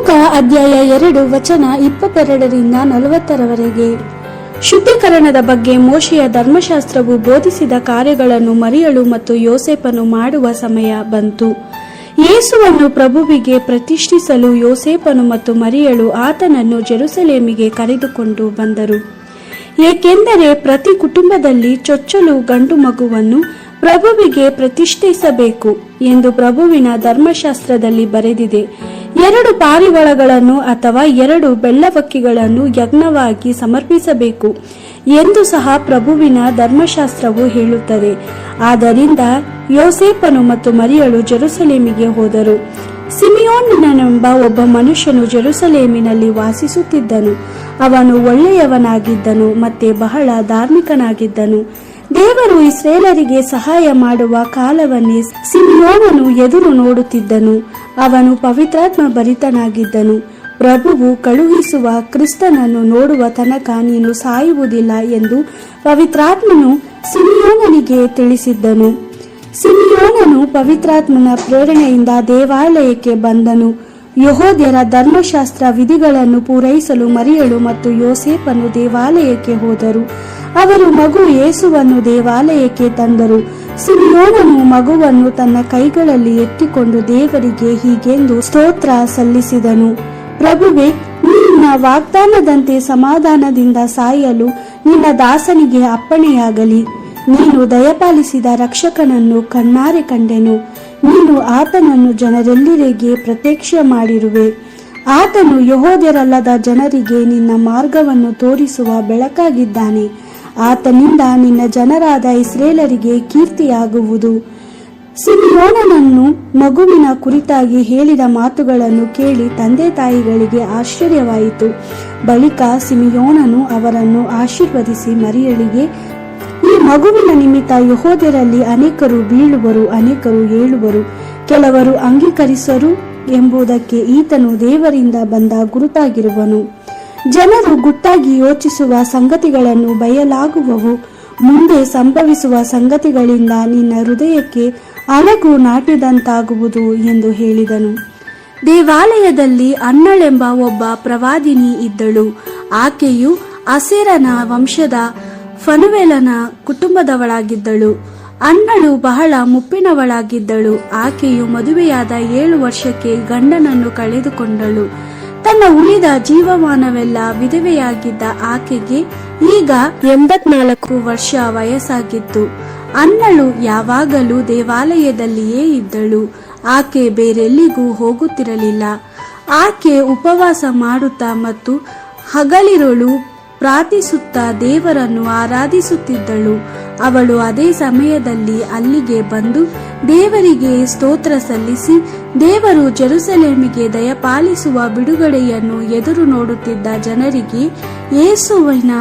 ಲೂಕ ಅಧ್ಯಾಯ 2 ವಚನ 22-40 ಶುದ್ಧೀಕರಣದ ಬಗ್ಗೆ ಮೋಶೆಯ ಧರ್ಮಶಾಸ್ತ್ರವು ಬೋಧಿಸಿದ ಕಾರ್ಯಗಳನ್ನು ಮರಿಯಳು ಮತ್ತು ಯೋಸೇಫನು ಮಾಡುವ ಸಮಯ ಬಂತು. ಯೇಸುವನ್ನು ಪ್ರಭುವಿಗೆ ಪ್ರತಿಷ್ಠಿಸಲು ಯೋಸೇಫನು ಮತ್ತು ಮರಿಯಳು ಆತನನ್ನು ಜೆರುಸಲೇಮಿಗೆ ಕರೆದುಕೊಂಡು ಬಂದರು. ಏಕೆಂದರೆ ಪ್ರತಿ ಕುಟುಂಬದಲ್ಲಿ ಚೊಚ್ಚಲು ಗಂಡು ಮಗುವನ್ನು ಪ್ರಭುವಿಗೆ ಪ್ರತಿಷ್ಠಿಸಬೇಕು ಎಂದು ಪ್ರಭುವಿನ ಧರ್ಮಶಾಸ್ತ್ರದಲ್ಲಿ ಬರೆದಿದೆ. 2 ಪಾರಿವಾಳಗಳನ್ನು ಅಥವಾ 2 ಬೆಳ್ಳವಕ್ಕಿಗಳನ್ನು ಯಜ್ಞವಾಗಿ ಸಮರ್ಪಿಸಬೇಕು ಎಂದು ಸಹ ಪ್ರಭುವಿನ ಧರ್ಮಶಾಸ್ತ್ರವು ಹೇಳುತ್ತದೆ. ಆದ್ದರಿಂದ ಯೋಸೇಫನು ಮತ್ತು ಮರಿಯಳು ಜೆರುಸಲೇಮಿಗೆ ಹೋದರು. ಸಿಮಿಯೋನನೆಂಬ ಒಬ್ಬ ಮನುಷ್ಯನು ಜೆರುಸಲೇಮಿನಲ್ಲಿ ವಾಸಿಸುತ್ತಿದ್ದನು. ಅವನು ಒಳ್ಳೆಯವನಾಗಿದ್ದನು ಮತ್ತೆ ಬಹಳ ಧಾರ್ಮಿಕನಾಗಿದ್ದನು. ದೇವರು ಇಸ್ರೇಲರಿಗೆ ಸಹಾಯ ಮಾಡುವ ಕಾಲವನ್ನೇ ಸಿಮಿಯೋನನು ಎದುರು ನೋಡುತ್ತಿದ್ದನು. ಅವನು ಪವಿತ್ರಾತ್ಮ ಭರಿತನಾಗಿದ್ದನು. ಪ್ರಭುವು ಕಳುಹಿಸುವ ಕ್ರಿಸ್ತನನ್ನು ನೋಡುವ ತನಕ ನೀನು ಸಾಯುವುದಿಲ್ಲ ಎಂದು ಪವಿತ್ರಾತ್ಮನು ಸಿಮಿಯೋನನಿಗೆ ತಿಳಿಸಿದ್ದನು. ಸಿಮಿಯೋನನು ಪವಿತ್ರಾತ್ಮನ ಪ್ರೇರಣೆಯಿಂದ ದೇವಾಲಯಕ್ಕೆ ಬಂದನು. ಯೆಹೂದ್ಯರ ಧರ್ಮಶಾಸ್ತ್ರ ವಿಧಿಗಳನ್ನು ಪೂರೈಸಲು ಮರಿಯಳು ಮತ್ತು ಯೋಸೇಫನು ದೇವಾಲಯಕ್ಕೆ ಹೋದರು. ಅವರು ಮಗು ಯೇಸುವನ್ನು ದೇವಾಲಯಕ್ಕೆ ತಂದರು. ಸಿಮಿಯೋನನು ಮಗುವನ್ನು ತನ್ನ ಕೈಗಳಲ್ಲಿ ಎತ್ತಿಕೊಂಡು ದೇವರಿಗೆ ಹೀಗೆಂದು ಸ್ತೋತ್ರ ಸಲ್ಲಿಸಿದನು. ಪ್ರಭುವೇ, ನಿನ್ನ ವಾಗ್ದಾನದಂತೆ ಸಮಾಧಾನದಿಂದ ಸಾಯಲು ನಿನ್ನ ದಾಸನಿಗೆ ಅಪ್ಪಣೆಯಾಗಲಿ. ನೀನು ದಯಪಾಲಿಸಿದ ರಕ್ಷಕನನ್ನು ಕಣ್ಣಾರೆ ಕಂಡೆನು. ನೀನು ಆತನನ್ನು ಜನರೆಲ್ಲರಿಗೆ ಪ್ರತ್ಯಕ್ಷ ಮಾಡಿರುವೆ. ಆತನು ಯೆಹೂದ್ಯರಲ್ಲದ ಜನರಿಗೆ ನಿನ್ನ ಮಾರ್ಗವನ್ನು ತೋರಿಸುವ ಬೆಳಕಾಗಿದ್ದಾನೆ. ಆತನಿಂದ ನಿನ್ನ ಜನರಾದ ಇಸ್ರೇಲರಿಗೆ ಕೀರ್ತಿಯಾಗುವುದು. ಸಿಮಿಯೋನನನ್ನು ಮಗುವಿನ ಕುರಿತಾಗಿ ಹೇಳಿದ ಮಾತುಗಳನ್ನು ಕೇಳಿ ತಂದೆ ತಾಯಿಗಳಿಗೆ ಆಶ್ಚರ್ಯವಾಯಿತು. ಬಳಿಕ ಸಿಮಿಯೋನನು ಅವರನ್ನು ಆಶೀರ್ವದಿಸಿ ಮರಿಯಳಿಗೆ, ಈ ಮಗುವಿನ ನಿಮಿತ್ತ ಯೆಹೂದ್ಯರಲ್ಲಿ ಅನೇಕರು ಬೀಳುವರು, ಅನೇಕರು ಏಳುವರು, ಕೆಲವರು ಅಂಗೀಕರಿಸರು ಎಂಬುದಕ್ಕೆ ಈತನು ದೇವರಿಂದ ಬಂದ ಗುರುತಾಗಿರುವನು. ಜನರು ಗುಟ್ಟಾಗಿ ಯೋಚಿಸುವ ಸಂಗತಿಗಳನ್ನು ಬಯಲಾಗುವವು. ಮುಂದೆ ಸಂಭವಿಸುವ ಸಂಗತಿಗಳಿಂದ ನಿನ್ನ ಹೃದಯಕ್ಕೆ ಅಲಗು ನಾಟಿದಂತಾಗುವುದು ಎಂದು ಹೇಳಿದನು. ದೇವಾಲಯದಲ್ಲಿ ಅನ್ನಳೆಂಬ ಒಬ್ಬ ಪ್ರವಾದಿನಿ ಇದ್ದಳು. ಆಕೆಯು ಅಸೇರನ ವಂಶದ ಫನುವೇಲನ ಕುಟುಂಬದವಳಾಗಿದ್ದಳು. ಅನ್ನಳು ಬಹಳ ಮುಪ್ಪಿನವಳಾಗಿದ್ದಳು. ಆಕೆಯು ಮದುವೆಯಾದ 7 ವರ್ಷಕ್ಕೆ ಗಂಡನನ್ನು ಕಳೆದುಕೊಂಡಳು. ತನ್ನ ಉಳಿದ ಜೀವಮಾನವೆಲ್ಲ ವಿಧವೆಯಾಗಿದ್ದ ಆಕೆಗೆ ಈಗ 84 ವರ್ಷ ವಯಸ್ಸಾಗಿತ್ತು. ಅನ್ನಳು ಯಾವಾಗಲೂ ದೇವಾಲಯದಲ್ಲಿಯೇ ಇದ್ದಳು. ಆಕೆ ಬೇರೆಲ್ಲಿಗೂ ಹೋಗುತ್ತಿರಲಿಲ್ಲ. ಆಕೆ ಉಪವಾಸ ಮಾಡುತ್ತಾ ಮತ್ತು ಹಗಲಿರುಳು ಪ್ರಾರ್ಥಿಸುತ್ತಾ ದೇವರನ್ನು ಆರಾಧಿಸುತ್ತಿದ್ದಳು. ಅವಳು ಅದೇ ಸಮಯದಲ್ಲಿ ಅಲ್ಲಿಗೆ ಬಂದು ದೇವರಿಗೆ ಸ್ತೋತ್ರ ಸಲ್ಲಿಸಿ ದೇವರು ಜೆರುಸಲೇಮಿಗೆ ದಯಪಾಲಿಸುವ ಬಿಡುಗಡೆಯನ್ನು ಎದುರು ನೋಡುತ್ತಿದ್ದ ಜನರಿಗೆ ಯೇಸುವಿನ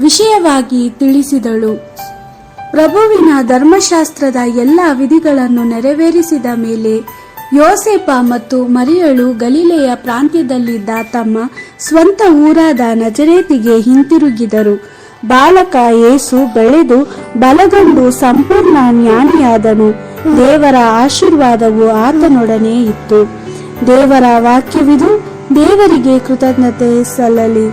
ವಿಷಯವಾಗಿ ತಿಳಿಸಿದಳು. ಪ್ರಭುವಿನ ಧರ್ಮಶಾಸ್ತ್ರದ ಎಲ್ಲ ವಿಧಿಗಳನ್ನು ನೆರವೇರಿಸಿದ ಮೇಲೆ ಯೋಸೇಫ ಮತ್ತು ಮರಿಯಳು ಗಲಿಲೆಯ ಪ್ರಾಂತ್ಯದಲ್ಲಿದ್ದ ತಮ್ಮ ಸ್ವಂತ ಊರಾದ ನಜರೇತಿಗೆ ಹಿಂತಿರುಗಿದರು. ಬಾಲಕ ಯೇಸು ಬೆಳೆದು ಬಲಗೊಂಡು ಸಂಪೂರ್ಣ ಜ್ಞಾನಿಯಾದನು. ದೇವರ ಆಶೀರ್ವಾದವು ಆತನೊಡನೆ ಇತ್ತು. ದೇವರ ವಾಕ್ಯವಿದು. ದೇವರಿಗೆ ಕೃತಜ್ಞತೆ ಸಲ್ಲಲಿ.